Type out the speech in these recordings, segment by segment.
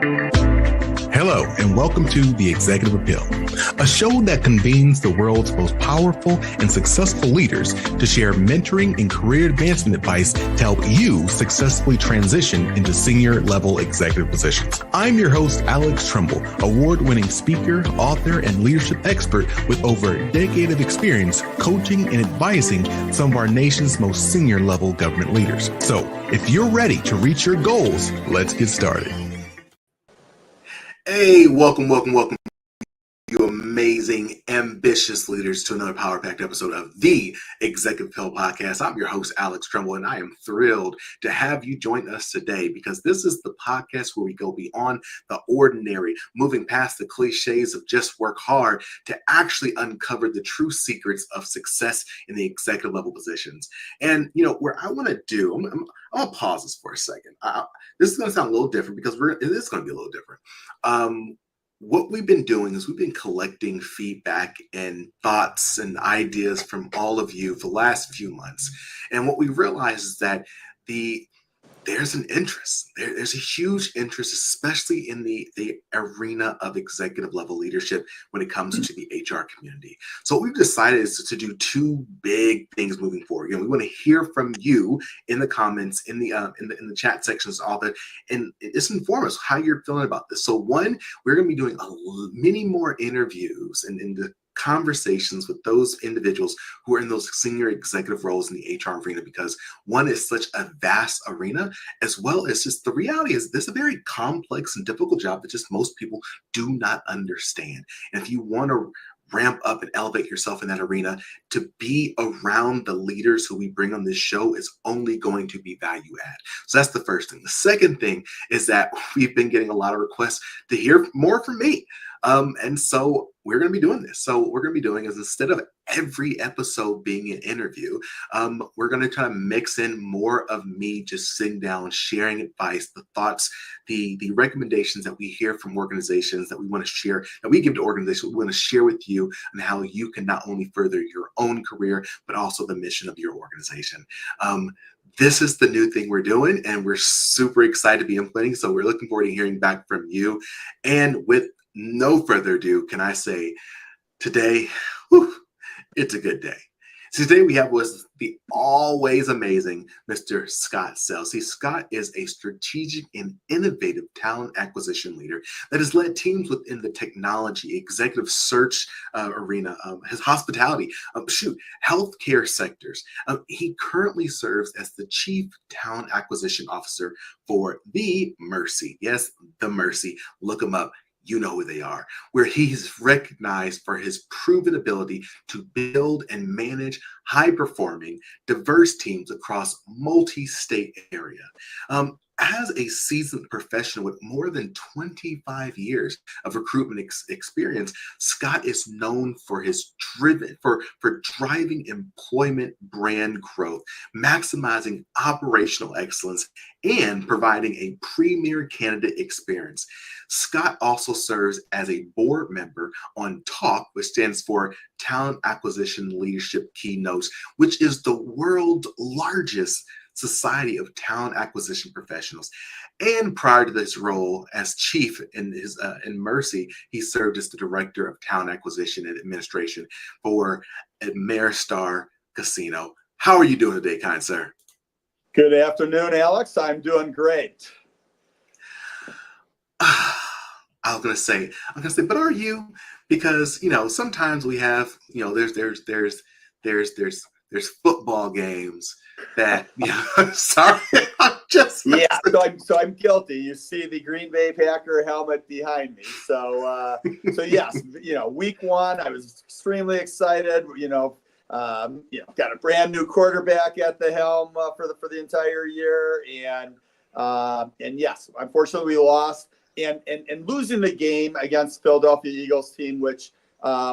Hello, and welcome to The Executive Appeal, a show that convenes the world's most powerful and successful leaders to share mentoring and career advancement advice to help you successfully transition into senior level executive positions. I'm your host, Alex Tremble, award-winning speaker, author, and leadership expert with over a decade of experience coaching and advising some of our nation's most senior level government leaders. So if you're ready to reach your goals, let's get started. Hey, welcome, you amazing, ambitious leaders, to another power-packed episode of the Executive Appeal Podcast. I'm your host, Alex Tremble, and I am thrilled to have you join us today because this is the podcast where we go beyond the ordinary, moving past the cliches of just work hard to actually uncover the true secrets of success in the executive level positions. And, where I want to do, I'm going to pause this for a second. This is going to sound a little different because it is going to be a little different. What we've been doing is we've been collecting feedback and thoughts and ideas from all of you for the last few months. And what we realized is that there's an interest. There's a huge interest, especially in the arena of executive level leadership when it comes to the HR community. So what we've decided is to do two big things moving forward. We want to hear from you in the comments, in the chat sections, all that, and just inform us how you're feeling about this. So one, we're going to be doing many more interviews and the conversations with those individuals who are in those senior executive roles in the HR arena, because one is such a vast arena, as well as just the reality is this is a very complex and difficult job that just most people do not understand. And if you want to ramp up and elevate yourself in that arena, to be around the leaders who we bring on this show is only going to be value add. So that's the first thing. The second thing is that we've been getting a lot of requests to hear more from me. And so we're going to be doing this. So what we're going to be doing is, instead of every episode being an interview, we're going to try to mix in more of me just sitting down, sharing advice, the thoughts, the recommendations that we hear from organizations that we want to share, that we give to organizations, we want to share with you, and how you can not only further your own career, but also the mission of your organization. This is the new thing we're doing, and we're super excited to be implementing. So we're looking forward to hearing back from you. And with no further ado, can I say today, it's a good day. So today we have was the always amazing Mr. Scott Sells. See, Scott is a strategic and innovative talent acquisition leader that has led teams within the technology, executive search arena, his hospitality, healthcare sectors. He currently serves as the Chief Talent Acquisition Officer for the Mercy. Yes, the Mercy. Look him up. You know who they are, where he's recognized for his proven ability to build and manage high-performing, diverse teams across multi-state area. As a seasoned professional with more than 25 years of recruitment experience, Scott is known for his driving employment brand growth, maximizing operational excellence, and providing a premier candidate experience. Scott also serves as a board member on TALK, which stands for Talent Acquisition Leadership Keynotes, which is the world's largest society of talent acquisition professionals. And prior to this role as chief in Mercy, he served as the director of talent acquisition and administration for Ameristar Casino. How are you doing today, kind sir? Good afternoon, Alex. I'm doing great. I'm gonna say, but are you? Because sometimes we have, there's football games that sorry, I'm just so I'm guilty. You see the Green Bay Packer helmet behind me. So yes, week one, I was extremely excited. Got a brand new quarterback at the helm for the entire year, and yes, unfortunately we lost. And losing the game against Philadelphia Eagles team, which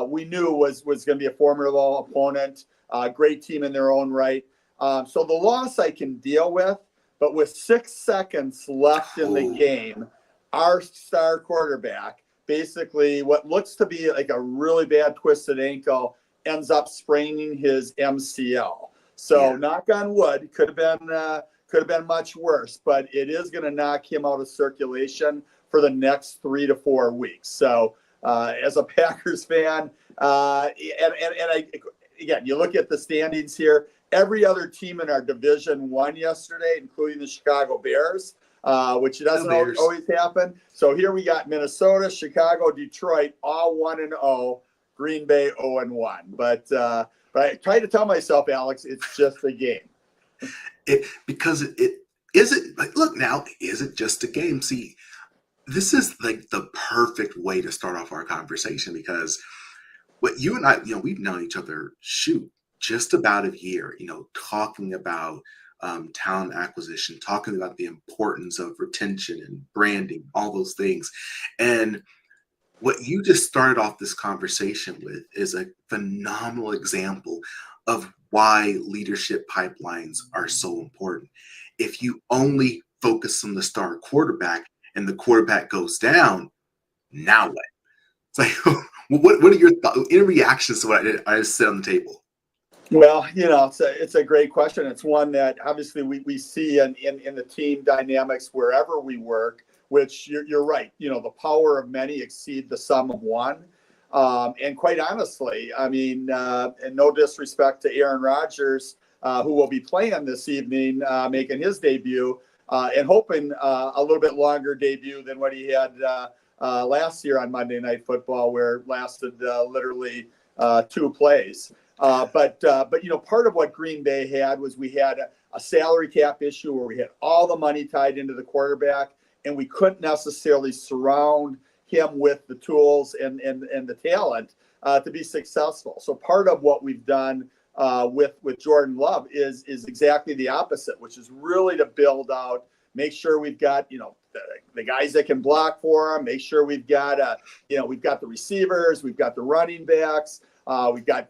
we knew was going to be a formidable opponent, great team in their own right. So the loss I can deal with, but with 6 seconds left in the game, our star quarterback, basically what looks to be like a really bad twisted ankle, ends up spraining his MCL. So knock on wood, could have been much worse, but it is going to knock him out of circulation for the next 3 to 4 weeks. So as a Packers fan, again, you look at the standings here. Every other team in our division won yesterday, including the Chicago Bears, which doesn't always happen. So here we got Minnesota, Chicago, Detroit, all 1-0. Green Bay 0-1. But I try to tell myself, Alex, it's just a game. Because it is it like, look now, is it just a game? See, this is like the perfect way to start off our conversation, because what you and I, we've known each other, just about a year, talking about talent acquisition, talking about the importance of retention and branding, all those things. And what you just started off this conversation with is a phenomenal example of why leadership pipelines are so important. If you only focus on the star quarterback and the quarterback goes down, now what? It's like, what are your thoughts, in reactions to what I just said on the table? Well, it's a great question. It's one that obviously we see in the team dynamics wherever we work, which you're right. The power of many exceed the sum of one. And quite honestly, I mean, and no disrespect to Aaron Rodgers, who will be playing this evening, making his debut, and hoping a little bit longer debut than what he had last year on Monday Night Football, where it lasted literally 2 plays. But part of what Green Bay had was we had a salary cap issue where we had all the money tied into the quarterback, and we couldn't necessarily surround him with the tools and the talent to be successful. So part of what we've done with Jordan Love is exactly the opposite, which is really to build out, make sure we've got the guys that can block for him, make sure we've got we've got the receivers, we've got the running backs. We've got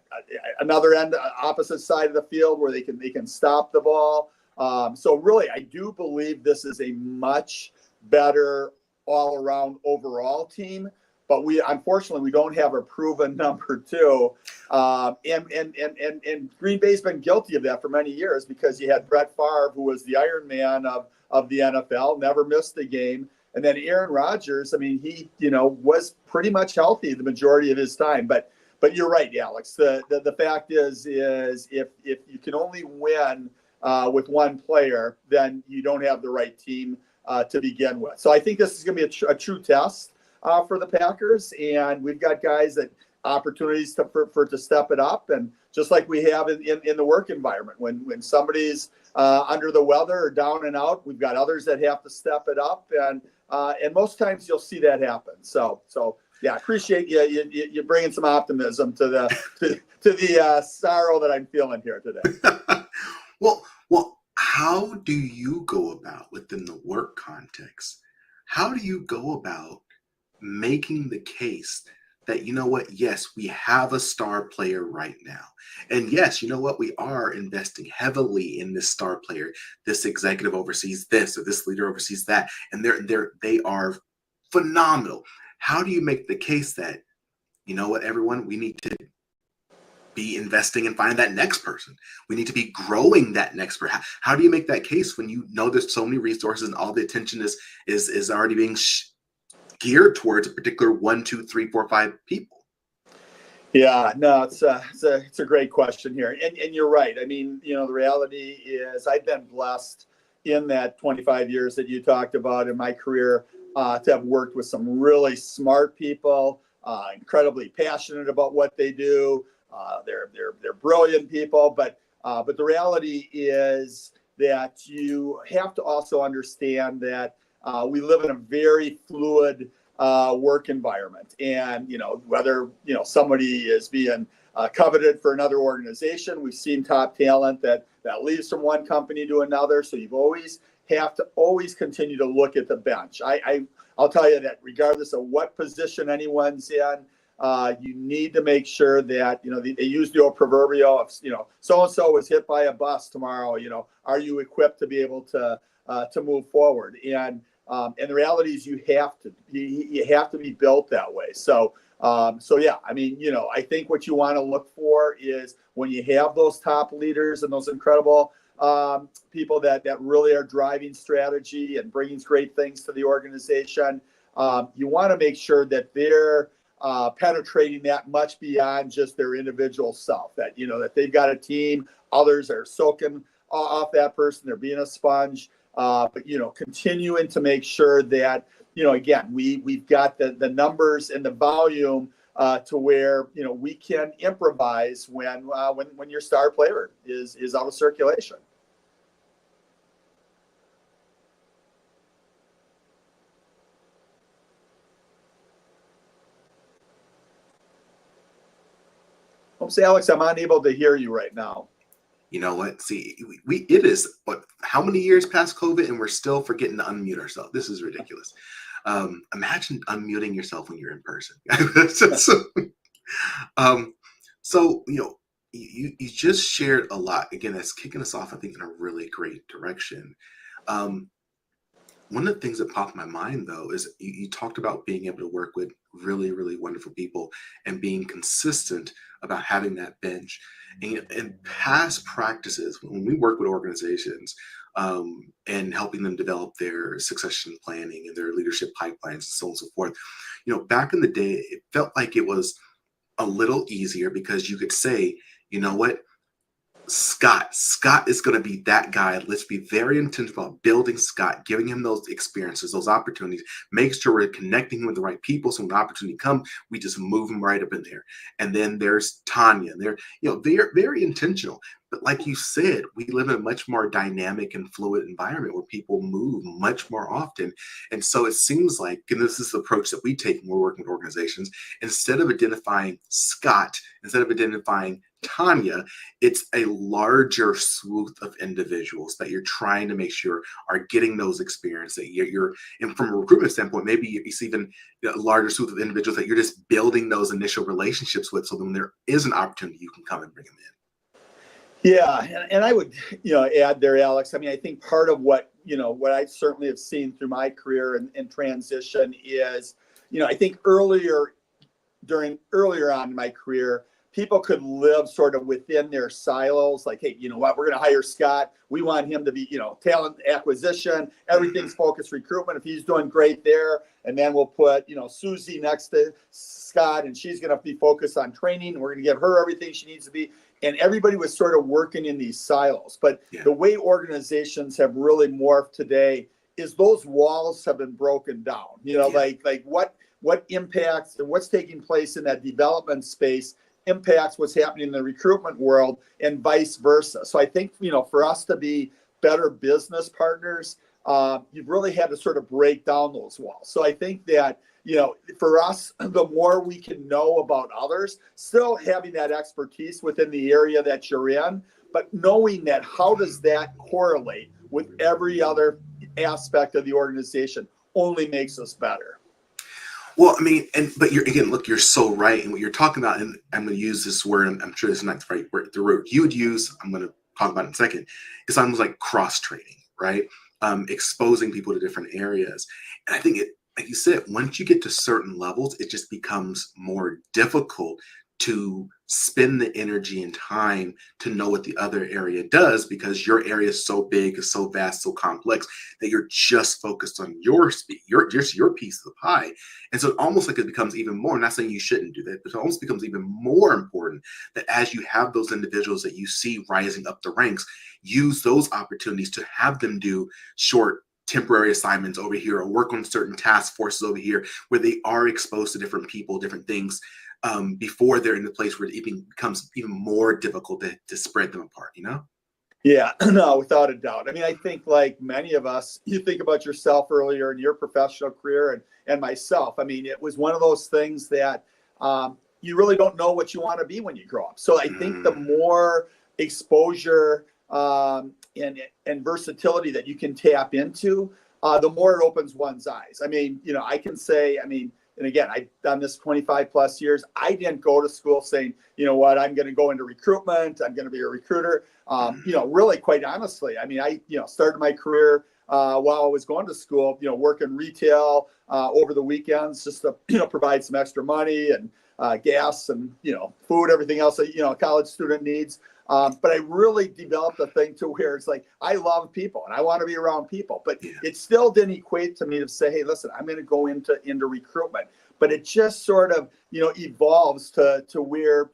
another end, opposite side of the field where they can stop the ball. So really, I do believe this is a much better all-around overall team. But unfortunately we don't have a proven number 2. And Green Bay's been guilty of that for many years, because you had Brett Favre, who was the Iron Man of the NFL, never missed a game. And then Aaron Rodgers, I mean, he was pretty much healthy the majority of his time. But you're right, Alex. The fact is if you can only win with one player, then you don't have the right team to begin with. So I think this is going to be a true test for the Packers, and we've got guys that opportunities to step it up, and just like we have in the work environment, when somebody's under the weather or down and out, we've got others that have to step it up, and most times you'll see that happen. So. Yeah, I appreciate you bringing some optimism to the sorrow that I'm feeling here today. Well, how do you go about, within the work context? How do you go about making the case that, yes, we have a star player right now, and yes, we are investing heavily in this star player. This executive oversees this, or this leader oversees that, and they are phenomenal. How do you make the case that, everyone, we need to be investing and find that next person. We need to be growing that next person. How do you make that case when there's so many resources and all the attention is already being geared towards a particular 1, 2, 3, 4, 5 people? Yeah, no, it's a great question here, and you're right. I mean, the reality is I've been blessed in that 25 years that you talked about in my career to have worked with some really smart people, incredibly passionate about what they do. They're brilliant people, but the reality is that you have to also understand that we live in a very fluid work environment, and whether somebody is being coveted for another organization. We've seen top talent that leaves from one company to another. So you've always have to continue to look at the bench. I'll tell you that regardless of what position anyone's in, you need to make sure that, they use the old proverbial of, so-and-so was hit by a bus tomorrow, are you equipped to be able to move forward? And the reality is you have to be built that way. So yeah, I mean, I think what you want to look for is when you have those top leaders and those incredible people that really are driving strategy and bringing great things to the organization, you want to make sure that they're penetrating that much beyond just their individual self, that, that they've got a team, others are soaking off that person, they're being a sponge, but, continuing to make sure that, again, we've got the numbers and the volume to where, we can improvise when your star player is out of circulation. Oops, Alex, I'm unable to hear you right now. You know what? See, it is how many years past COVID and we're still forgetting to unmute ourselves. This is ridiculous. Imagine unmuting yourself when you're in person. So you just shared a lot. Again, that's kicking us off, I think, in a really great direction. One of the things that popped in my mind, though, is you talked about being able to work with really, really wonderful people and being consistent about having that bench. And past practices, when we work with organizations and helping them develop their succession planning and their leadership pipelines and so on and so forth, back in the day, it felt like it was a little easier because you could say, you know what? Scott is going to be that guy. Let's be very intentional about building Scott, giving him those experiences, those opportunities, make sure we're connecting him with the right people. So when the opportunity comes, we just move him right up in there. And then there's Tanya. They're very intentional. But like you said, we live in a much more dynamic and fluid environment where people move much more often. And so it seems like, and this is the approach that we take when we're working with organizations, instead of identifying Scott, instead of identifying Tanya, it's a larger swath of individuals that you're trying to make sure are getting those experiences. That you're, and from a recruitment standpoint, maybe it's even a larger swath of individuals that you're just building those initial relationships with. So then when there is an opportunity, you can come and bring them in. Yeah, and I would, add there, Alex. I mean, I think part of what I certainly have seen through my career and transition is, I think earlier on in my career, people could live sort of within their silos. Like, hey, you know what? We're going to hire Scott. We want him to be, talent acquisition. Everything's focused recruitment. If he's doing great there, and then we'll put, Susie next to Scott, and she's going to be focused on training. We're going to give her everything she needs to be. And everybody was sort of working in these silos. But the way organizations have really morphed today is those walls have been broken down. Like what impacts and what's taking place in that development space impacts what's happening in the recruitment world and vice versa. So I think, for us to be better business partners, you've really had to sort of break down those walls. So I think that, for us, the more we can know about others, still having that expertise within the area that you're in, but knowing that how does that correlate with every other aspect of the organization only makes us better. Well, I mean, but you're so right. And what you're talking about, and I'm going to use this word, I'm sure this is not the right word, the word you would use, I'm going to talk about it in a second. It's almost like cross-training, right? Exposing people to different areas. And I think like you said, once you get to certain levels, it just becomes more difficult to spend the energy and time to know what the other area does, because your area is so big, is so vast, so complex that you're just focused on your just your piece of the pie. And so it almost like it becomes even more, I'm not saying you shouldn't do that, but it almost becomes even more important that as you have those individuals that you see rising up the ranks, use those opportunities to have them do short temporary assignments over here or work on certain task forces over here where they are exposed to different people, different things, before they're in the place where it even becomes even more difficult to spread them apart, Yeah, no, without a doubt. I mean, I think like many of us, you think about yourself earlier in your professional career and myself. I mean, it was one of those things that you really don't know what you want to be when you grow up. So I think the more exposure and versatility that you can tap into, the more it opens one's eyes. I mean, I can say, and again, I've done this 25 plus years. I didn't go to school saying, you know what, I'm going to go into recruitment. I'm going to be a recruiter. Really, quite honestly, I mean, I started my career while I was going to school, working retail over the weekends just to, provide some extra money and gas and, food, everything else that, a college student needs. But I really developed a thing to where it's like, I love people and I want to be around people, but it still didn't equate to me to say, hey, listen, I'm going to go into recruitment. But it just sort of, evolves to where,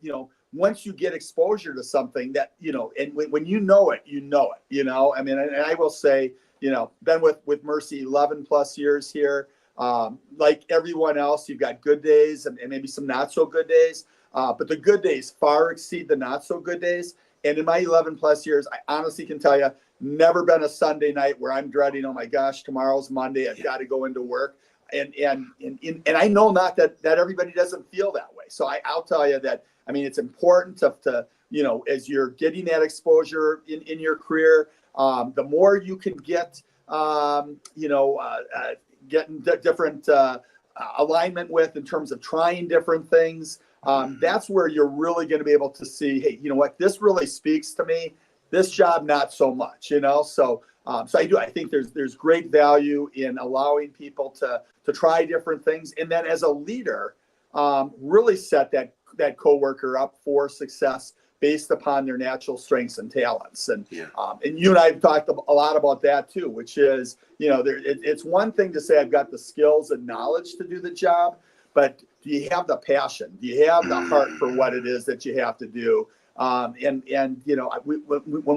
once you get exposure to something that, and when you know it, I mean, and I will say, been with Mercy 11 plus years here. Like everyone else, you've got good days and maybe some not so good days. But the good days far exceed the not so good days. And in my 11 plus years, I honestly can tell you, never been a Sunday night where I'm dreading, oh my gosh, tomorrow's Monday, I've got to go into work. And I know not that everybody doesn't feel that way. So I'll tell you that, I mean, it's important to as you're getting that exposure in your career, the more you can get, getting different alignment with in terms of trying different things. That's where you're really going to be able to see, hey, you know what, this really speaks to me. This job, not so much, So I think there's great value in allowing people to try different things, and then as a leader, really set that coworker up for success based upon their natural strengths and talents. And and you and I have talked a lot about that too, which is, it's one thing to say I've got the skills and knowledge to do the job, but do you have the passion? Do you have the heart for what it is that you have to do? When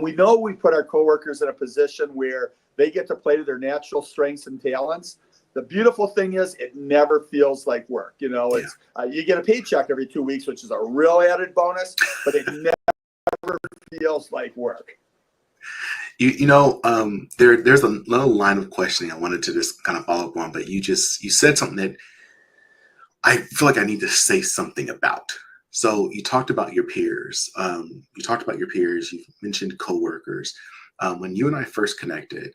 we know we put our coworkers in a position where they get to play to their natural strengths and talents, the beautiful thing is it never feels like work. It's you get a paycheck every 2 weeks, which is a real added bonus, but it never feels like work. There's another line of questioning I wanted to just kind of follow up on, but you said something that I feel like I need to say something about. So you talked about your peers. You mentioned coworkers. When you and I first connected,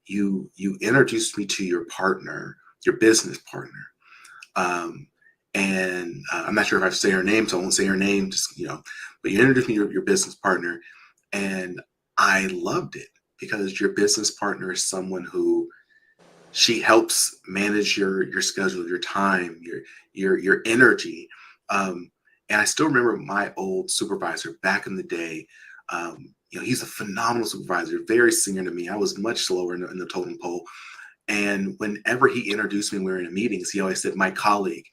you introduced me to your partner, your business partner. And I'm not sure if I say her name, so I won't say her name, but you introduced me to your business partner, and I loved it because your business partner is someone who she helps manage your schedule, your time, your energy. And I still remember my old supervisor back in the day. He's a phenomenal supervisor, very senior to me. I was much lower in the totem pole. And whenever he introduced me when we were in meetings, he always said, my colleague.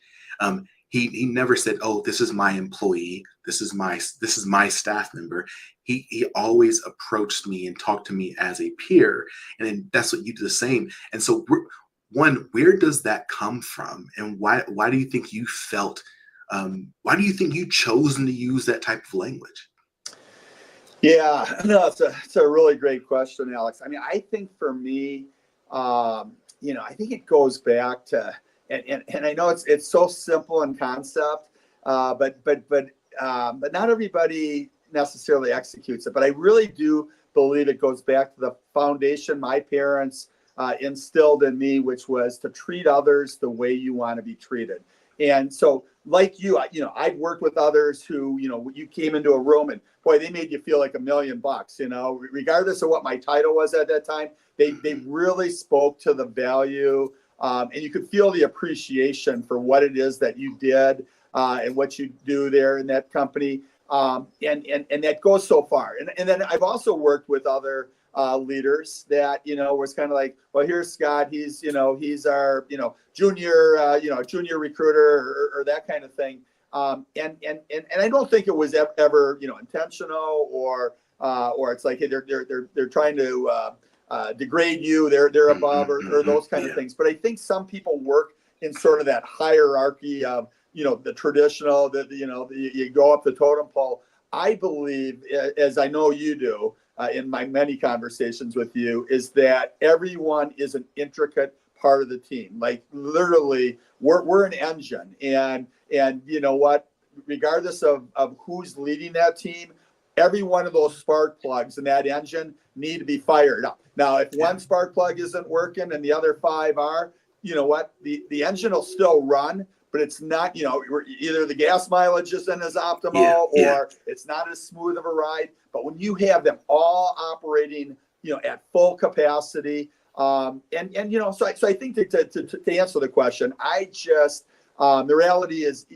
He never said, oh, this is my employee. This is my staff member. He always approached me and talked to me as a peer. And then that's what you do the same. And so where does that come from? And why do you think you felt, why do you think you chosen to use that type of language? Yeah, no, it's a really great question, Alex. I mean, I think for me, I think it goes back to, and I know it's so simple in concept, but not everybody necessarily executes it. But I really do believe it goes back to the foundation my parents instilled in me, which was to treat others the way you want to be treated. And so, like you, I've worked with others who, you came into a room and boy, they made you feel like $1 million, regardless of what my title was at that time. They really spoke to the value, and you could feel the appreciation for what it is that you did and what you do there in that company. And that goes so far. And then I've also worked with other leaders that, was kind of like, well, here's Scott, he's our, junior recruiter or that kind of thing. And I don't think it was ever, intentional or it's like, hey, they're trying to degrade you, they're above or those kind of things. But I think some people work in sort of that hierarchy of, the traditional, you go up the totem pole. I believe, as I know you do, in my many conversations with you, is that everyone is an intricate part of the team. Like literally, we're an engine, and you know what? Regardless of who's leading that team, every one of those spark plugs in that engine need to be fired up. Now, if one spark plug isn't working and the other 5 are, you know what? The engine will still run, but it's not, either the gas mileage isn't as optimal or it's not as smooth of a ride. But when you have them all operating, at full capacity, so I think to answer the question, I just, the reality is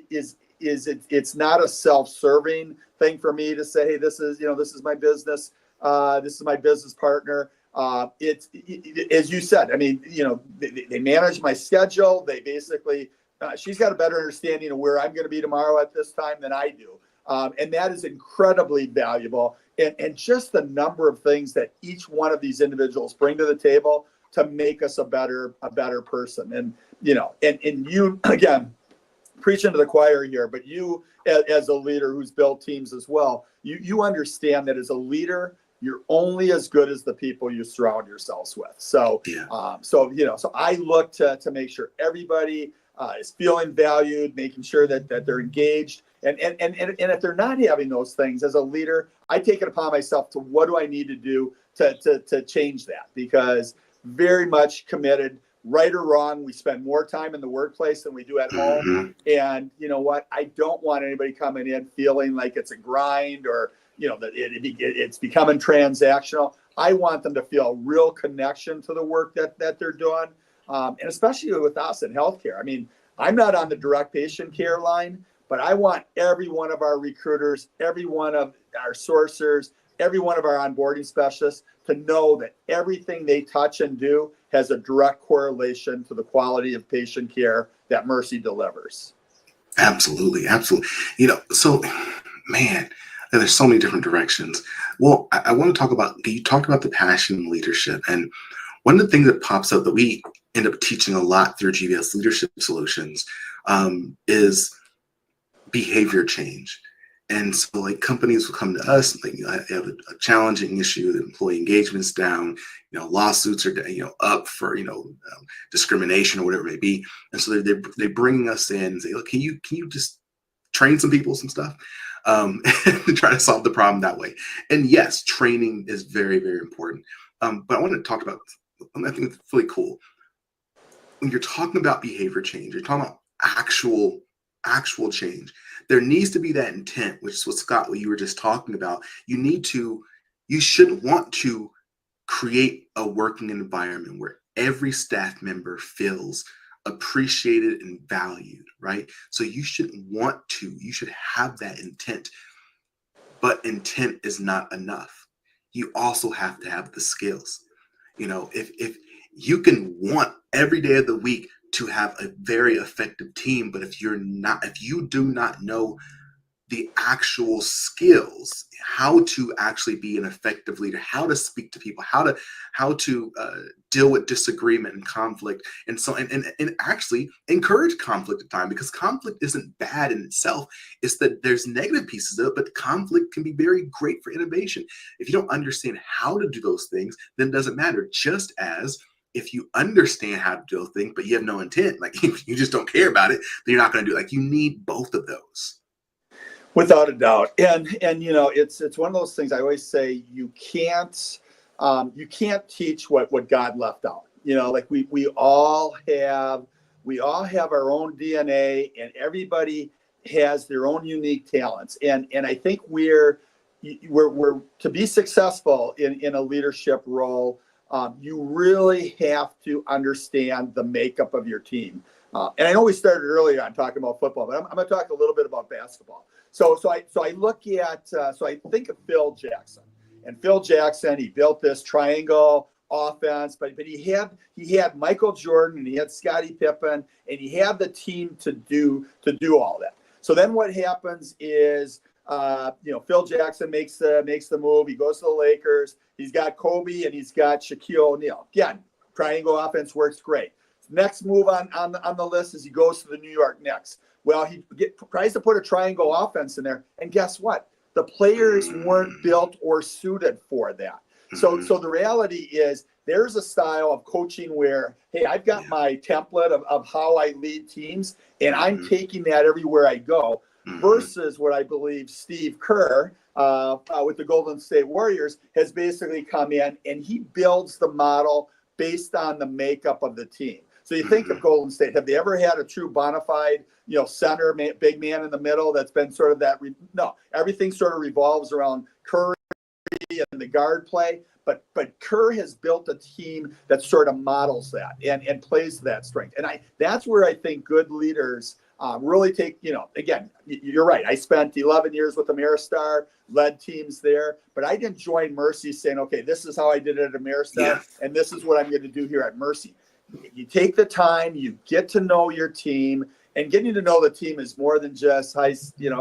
it's not a self-serving thing for me to say, hey, this is my business. This is my business partner. As you said, I mean, they manage my schedule. They basically, she's got a better understanding of where I'm going to be tomorrow at this time than I do. And that is incredibly valuable. And just the number of things that each one of these individuals bring to the table to make us a better person. And, and you, again, preaching to the choir here, but you as a leader who's built teams as well, you understand that as a leader, you're only as good as the people you surround yourselves with. So, so I look to make sure everybody is feeling valued, making sure that they're engaged. And if they're not having those things as a leader, I take it upon myself to what do I need to do to change that? Because very much committed, right or wrong, we spend more time in the workplace than we do at home. And you know what? I don't want anybody coming in feeling like it's a grind or, that it's becoming transactional. I want them to feel a real connection to the work that they're doing. And especially with us in healthcare. I mean, I'm not on the direct patient care line, but I want every one of our recruiters, every one of our sourcers, every one of our onboarding specialists to know that everything they touch and do has a direct correlation to the quality of patient care that Mercy delivers. Absolutely. So, man, there's so many different directions. Well, I want to talk about, you talked about the passion and leadership. And one of the things that pops up that we end up teaching a lot through GVS Leadership Solutions is behavior change. And so like companies will come to us and I have a challenging issue, the employee engagement's down, lawsuits are up for discrimination or whatever it may be. And so they bring us in and say, look, can you just train some people some stuff and try to solve the problem that way. And yes, training is very, very important. But I want to talk about, I think it's really cool. When you're talking about behavior change, you're talking about actual change. There needs to be that intent, which is what Scott, what you were just talking about. You should want to create a working environment where every staff member feels appreciated and valued, right? So you should have that intent, but intent is not enough. You also have to have the skills. If you can want every day of the week to have a very effective team, but if you do not know the actual skills, how to actually be an effective leader, how to speak to people, how to deal with disagreement and conflict, and so and actually encourage conflict at time, because conflict isn't bad in itself. It's that there's negative pieces of it, but conflict can be very great for innovation. If you don't understand how to do those things, then it doesn't matter. Just as if you understand how to do a thing, but you have no intent, like if you just don't care about it, then you're not going to do it. Like you need both of those. Without a doubt. And it's one of those things I always say, you can't teach what God left out. Like we all have our own DNA, and everybody has their own unique talents. And I think we're to be successful in a leadership role, you really have to understand the makeup of your team. And I know we started earlier on talking about football, but I'm going to talk a little bit about basketball. So I look at, so I think of Phil Jackson. And Phil Jackson, he built this triangle offense, but he had Michael Jordan and he had Scottie Pippen, and he had the team to do all that. So then what happens is, Phil Jackson makes the move. He goes to the Lakers. He's got Kobe and he's got Shaquille O'Neal. Again, triangle offense works great. Next move on the list is he goes to the New York Knicks. Well, he tries to put a triangle offense in there, and guess what? The players weren't built or suited for that. So the reality is there's a style of coaching where, hey, I've got my template of how I lead teams, and I'm taking that everywhere I go, versus what I believe Steve Kerr with the Golden State Warriors has basically come in, and he builds the model based on the makeup of the team. So you think of Golden State, have they ever had a true bona fide, center, big man in the middle that's been sort of that? No, everything sort of revolves around Curry and the guard play. But Kerr has built a team that sort of models that and plays to that strength. And that's where I think good leaders really take, again, you're right. I spent 11 years with Ameristar, led teams there, but I didn't join Mercy saying, okay, this is how I did it at Ameristar, and this is what I'm going to do here at Mercy. You take the time, you get to know your team, and getting to know the team is more than just, you're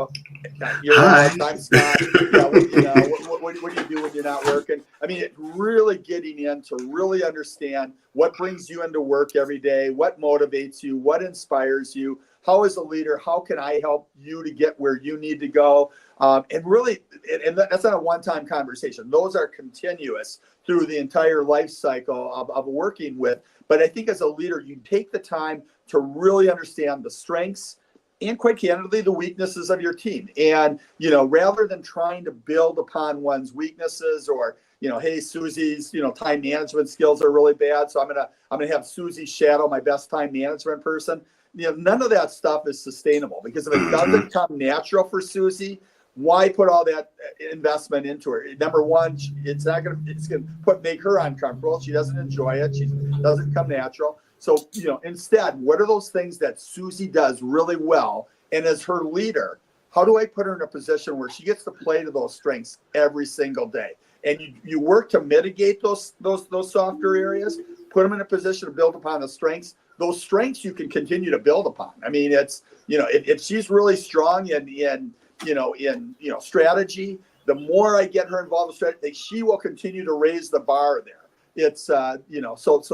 Hi. I'm Scott. What do you do when you're not working? I mean, really getting in to really understand what brings you into work every day, what motivates you, what inspires you, how as a leader, how can I help you to get where you need to go? And really, and that's not a one-time conversation. Those are continuous through the entire life cycle of working with. But I think as a leader, you take the time to really understand the strengths and, quite candidly, the weaknesses of your team. And, rather than trying to build upon one's weaknesses or, hey, Susie's, time management skills are really bad, so I'm gonna have Susie shadow my best time management person. None of that stuff is sustainable, because if it doesn't come natural for Susie, why put all that investment into her? Number one, it's going to make her uncomfortable. She doesn't enjoy it. She doesn't come natural. So, instead, what are those things that Susie does really well? And as her leader, how do I put her in a position where she gets to play to those strengths every single day? And you work to mitigate those softer areas, put them in a position to build upon the strengths. Those strengths you can continue to build upon. I mean, it's, if she's really strong in strategy, the more I get her involved with strategy, she will continue to raise the bar there. It's, so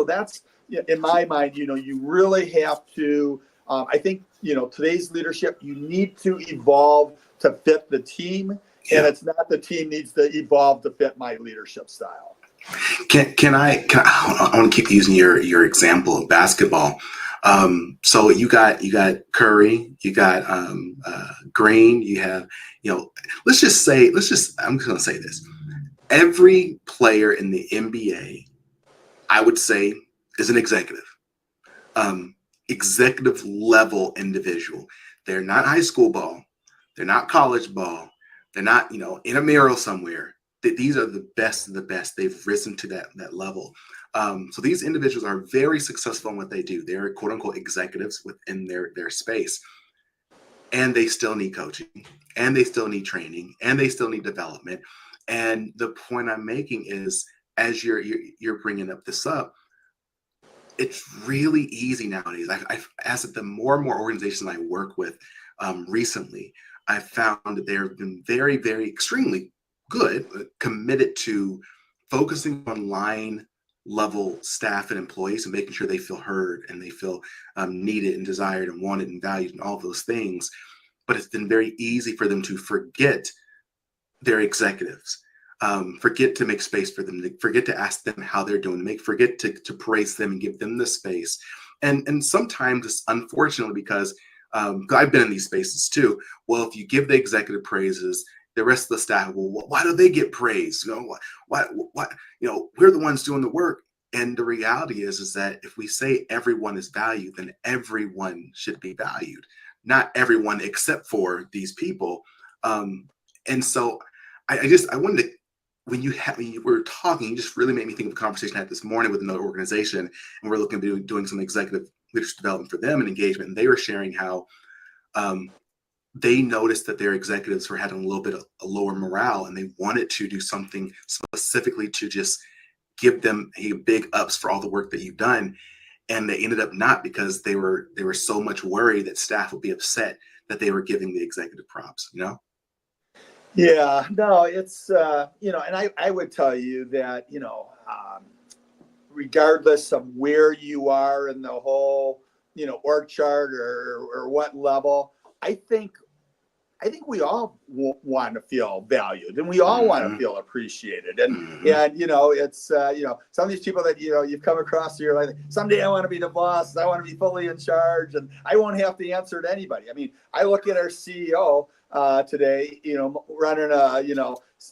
that's, in my mind, you really have to, I think, today's leadership, you need to evolve to fit the team, and it's not the team needs to evolve to fit my leadership style. I want to keep using your example of basketball. So you got Curry, you got Green, you have, I'm just going to say this. Every player in the NBA, I would say, is an executive level individual. They're not high school ball. They're not college ball. They're not, in a mural somewhere. These are the best of the best. They've risen to that level. So these individuals are very successful in what they do. They're quote unquote executives within their space. And they still need coaching, and they still need training, and they still need development. And the point I'm making is, as you're bringing this up, it's really easy nowadays. As the more and more organizations I work with recently, I've found that they have been very, very extremely good, committed to focusing on line level staff and employees and making sure they feel heard and they feel needed and desired and wanted and valued and all those things. But it's been very easy for them to forget their executives, forget to make space for them, forget to ask them how they're doing, forget to praise them and give them the space. And sometimes it's unfortunately because I've been in these spaces too. Well, if you give the executive praises, the rest of the staff, well, why do they get praised? Why, we're the ones doing the work. And the reality is that if we say everyone is valued, then everyone should be valued. Not everyone except for these people. And so I wanted to, when you were talking, you just really made me think of a conversation I had this morning with another organization, and we're looking to doing some executive leadership development for them and engagement. And they were sharing how they noticed that their executives were having a little bit of a lower morale, and they wanted to do something specifically to just give them big ups for all the work that you've done. And they ended up not, because they were so much worried that staff would be upset that they were giving the executive props, Yeah, no, it's, and I would tell you that, regardless of where you are in the whole, org chart or what level, I think we all want to feel valued, and we all want to feel appreciated. And it's some of these people that you've come across, you're like, someday I want to be the boss, I want to be fully in charge, and I won't have to answer to anybody. I mean, I look at our CEO today, running a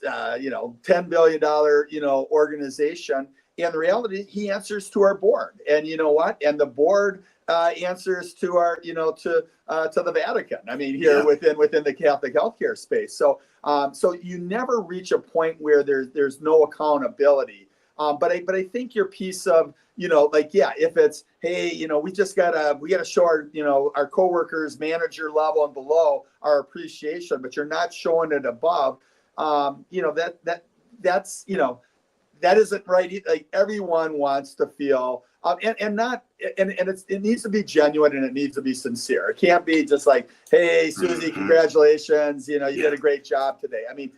$10 billion organization, and the reality, he answers to our board, and you know what? And the board answers to our, to the Vatican. I mean, here within the Catholic healthcare space. So, so you never reach a point where there's no accountability. But I think your piece of, if it's, hey, we gotta show our coworkers, manager level and below, our appreciation, but you're not showing it above. That isn't right. Like, everyone wants to feel, it needs to be genuine, and it needs to be sincere. It can't be just like, hey, Susie, congratulations, you did a great job today. I mean,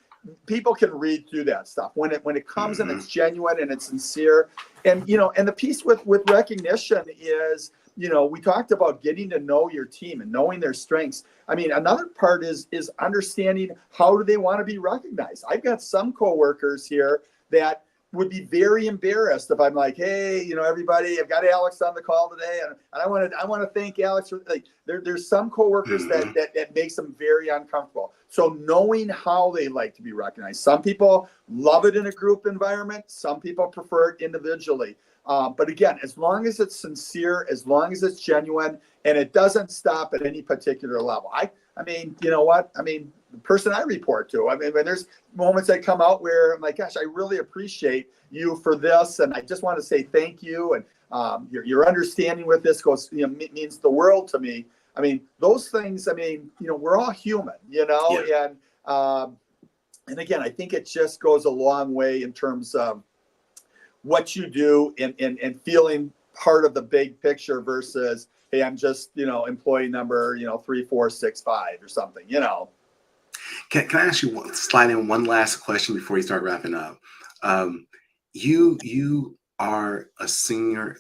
people can read through that stuff when it comes and it's genuine and it's sincere. And and the piece with recognition is, we talked about getting to know your team and knowing their strengths. I mean, another part is understanding, how do they want to be recognized. I've got some coworkers here that would be very embarrassed if I'm like, hey, everybody, I've got Alex on the call today, and I want to thank Alex for, like, there's some coworkers that makes them very uncomfortable. So knowing how they like to be recognized. Some people love it in a group environment. Some people prefer it individually. But again, as long as it's sincere, as long as it's genuine, and it doesn't stop at any particular level. I mean, you know what? I mean, the person I report to, I mean, when there's moments that come out where I'm like, gosh, I really appreciate you for this, and I just want to say thank you, and your understanding with this means the world to me. I mean, those things, I mean, we're all human, and again, I think it just goes a long way in terms of what you do and feeling part of the big picture versus, hey, I'm just, employee number, 3465 or something, Can I ask you slide in one last question before you start wrapping up? You are a senior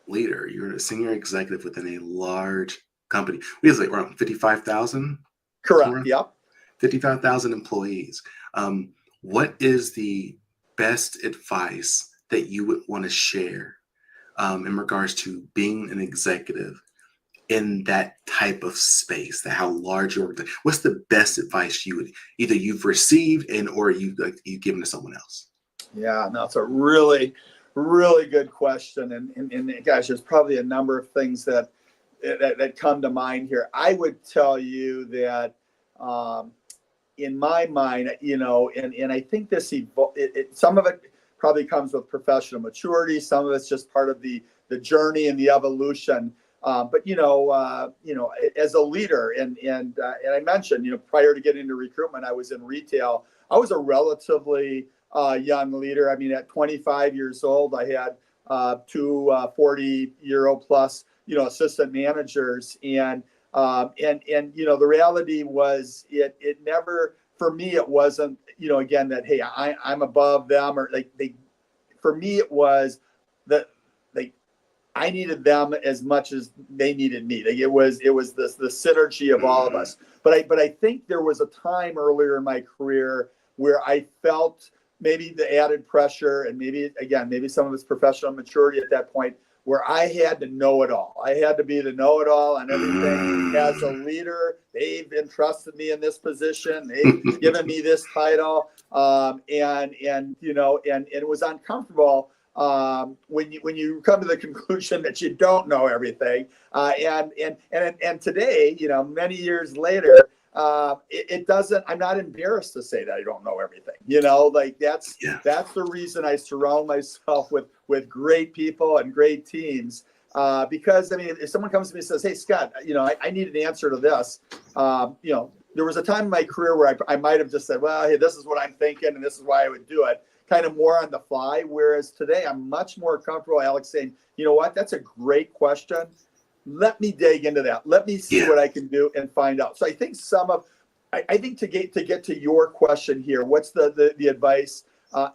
leader. You're a senior executive within a large company. We have around 55,000. Correct. Yep. 55,000 employees. What is the best advice that you would want to share in regards to being an executive in that type of space, that how large your organization? What's the best advice you've received or you've given to someone else? Yeah, no, it's a really, really good question. And gosh, there's probably a number of things that come to mind here. I would tell you that in my mind, and I think this, some of it probably comes with professional maturity. Some of it's just part of the journey and the evolution. But as a leader, and I mentioned, prior to getting into recruitment, I was in retail. I was a relatively young leader. I mean, at 25 years old, I had two 40-year-old plus, assistant managers, and the reality was it never, for me, it wasn't, again, that, hey, I'm above them, or for me, it was that I needed them as much as they needed me. It was the synergy of all of us. But I think there was a time earlier in my career where I felt maybe the added pressure, and maybe some of it's professional maturity at that point, where I had to know it all. I had to be the know-it-all on everything. As a leader, they've entrusted me in this position. They've given me this title, and it was uncomfortable when you come to the conclusion that you don't know everything. And today, many years later, it doesn't. I'm not embarrassed to say that I don't know everything. That's the reason I surround myself with great people and great teams. Because I mean, if someone comes to me and says, "Hey, Scott, I need an answer to this," there was a time in my career where I might have just said, "Well, hey, this is what I'm thinking, and this is why I would do it," kind of more on the fly. Whereas today, I'm much more comfortable, Alex, saying, "You know what? That's a great question. Let me dig into that. Let me see what I can do and find out." So I think I think to get to your question here, what's the advice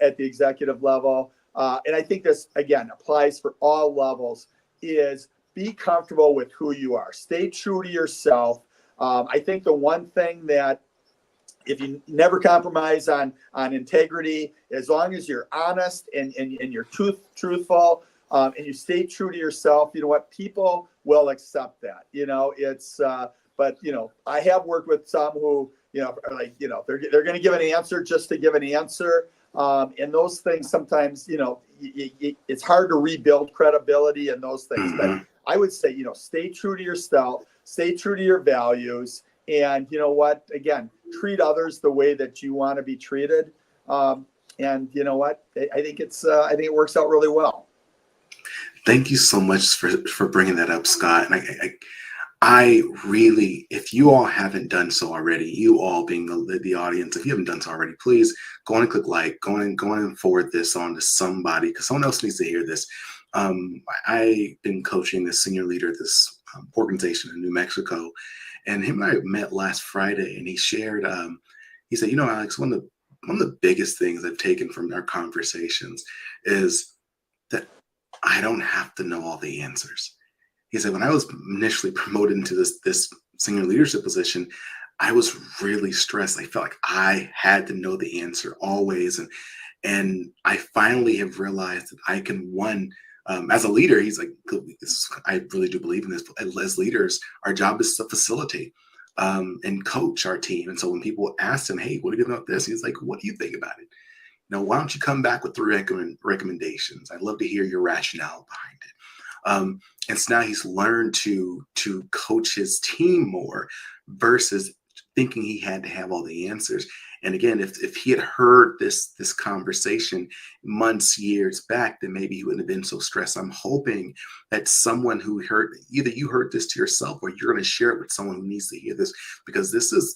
at the executive level? And I think this, again, applies for all levels, is be comfortable with who you are. Stay true to yourself. I think the one thing that, if you never compromise on integrity, as long as you're honest and you're truthful, and you stay true to yourself, you know what, people will accept that. But I have worked with some who, are like, they're going to give an answer just to give an answer. And those things sometimes, it's hard to rebuild credibility and those things. But I would say, stay true to yourself, stay true to your values. And you know what, again, treat others the way that you want to be treated. And you know what? I think I think it works out really well. Thank you so much for bringing that up, Scott. And I really, if you all haven't done so already, you all being the audience, if you haven't done so already, please go on and click like, go on and forward this on to somebody, because someone else needs to hear this. I've been coaching this senior leader at this organization in New Mexico, and him and I met last Friday, and he shared, he said, Alex, one of the biggest things I've taken from our conversations is that I don't have to know all the answers. He said, when I was initially promoted into this senior leadership position, I was really stressed. I felt like I had to know the answer always. And I finally have realized that I can, as a leader, he's like, I really do believe in this. As leaders, our job is to facilitate and coach our team. And so when people ask him, hey, what do you think about this? He's like, what do you think about it? Why don't you come back with 3 recommendations? I'd love to hear your rationale behind it. And so now he's learned to coach his team more versus thinking he had to have all the answers. And again, if he had heard this conversation months, years back, then maybe he wouldn't have been so stressed. I'm hoping that someone who heard, either you heard this to yourself or you're going to share it with someone who needs to hear this, because this is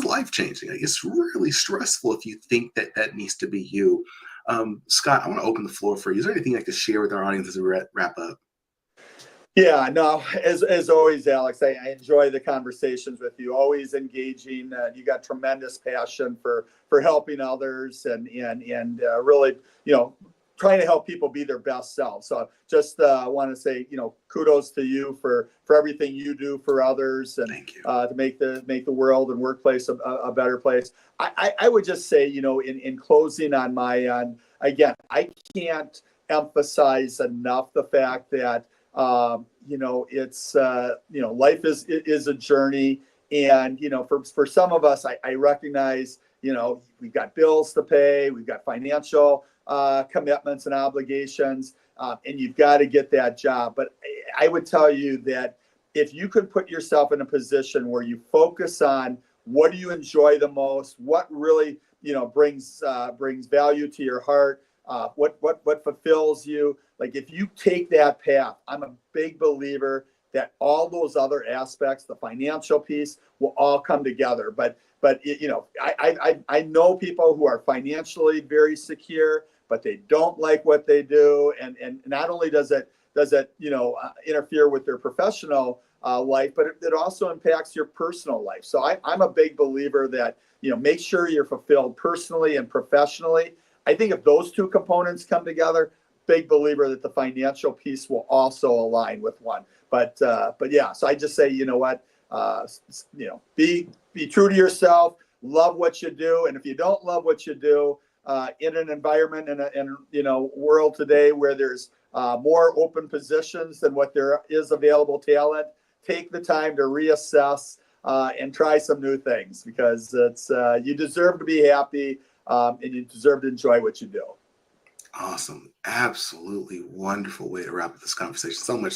life-changing. It's really stressful if you think that needs to be you. Scott, I want to open the floor for you. Is there anything you'd like to share with our audience as we wrap up? Yeah, no, as always, Alex, I enjoy the conversations with you, always engaging. You got tremendous passion for helping others and really, trying to help people be their best selves. So just want to say, kudos to you for everything you do for others and to make the world and workplace a better place. I would just say, in closing on my end, again, I can't emphasize enough the fact that it's life is a journey, and for some of us, I recognize we've got bills to pay, we've got financial commitments and obligations, and you've got to get that job. But I would tell you that if you could put yourself in a position where you focus on what do you enjoy the most, what really brings value to your heart, what fulfills you. Like if you take that path, I'm a big believer that all those other aspects, the financial piece, will all come together. But I know people who are financially very secure, but they don't like what they do, and not only does it interfere with their professional life, but it also impacts your personal life. So I'm a big believer that make sure you're fulfilled personally and professionally. I think if those two components come together, big believer that the financial piece will also align with one. But yeah, so I just say, be true to yourself, love what you do. And if you don't love what you do, in an environment in a world today where there's more open positions than what there is available talent, take the time to reassess and try some new things, because it's you deserve to be happy and you deserve to enjoy what you do. Awesome. Absolutely wonderful way to wrap up this conversation. So much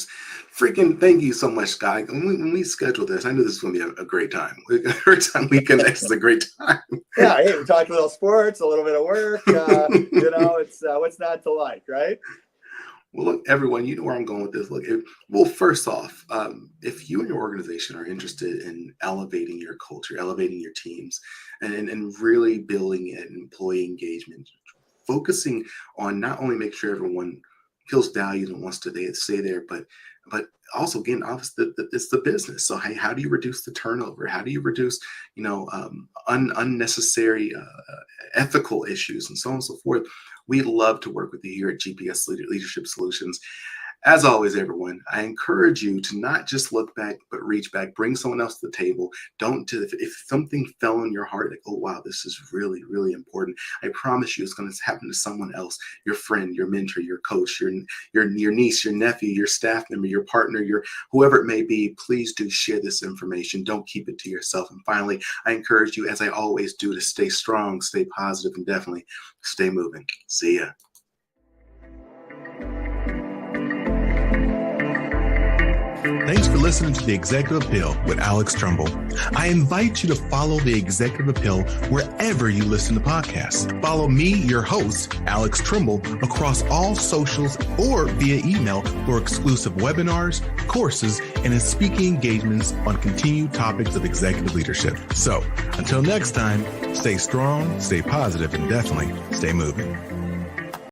freaking thank you so much, Scott. When we schedule this, I knew this was going to be a great time. Every time we connect is a great time. Yeah, hey, we talked a little sports, a little bit of work. It's what's not to like, right? Well, look, everyone, you know where I'm going with this. Look, first off, if you and your organization are interested in elevating your culture, elevating your teams, and really building an employee engagement, focusing on not only make sure everyone feels valued and wants to stay there, but also, again, obviously, it's the business. So, hey, how do you reduce the turnover? How do you reduce, unnecessary ethical issues and so on and so forth? We love to work with you here at GPS Leadership Solutions. As always, everyone, I encourage you to not just look back, but reach back, bring someone else to the table. If something fell in your heart, like, oh, wow, this is really, really important, I promise you it's going to happen to someone else, your friend, your mentor, your coach, your niece, your nephew, your staff member, your partner, your whoever it may be. Please do share this information. Don't keep it to yourself. And finally, I encourage you, as I always do, to stay strong, stay positive, and definitely stay moving. See ya. Thanks for listening to The Executive Appeal with Alex Tremble. I invite you to follow The Executive Appeal wherever you listen to podcasts. Follow me, your host, Alex Tremble, across all socials or via email for exclusive webinars, courses, and speaking engagements on continued topics of executive leadership. So until next time, stay strong, stay positive, and definitely stay moving.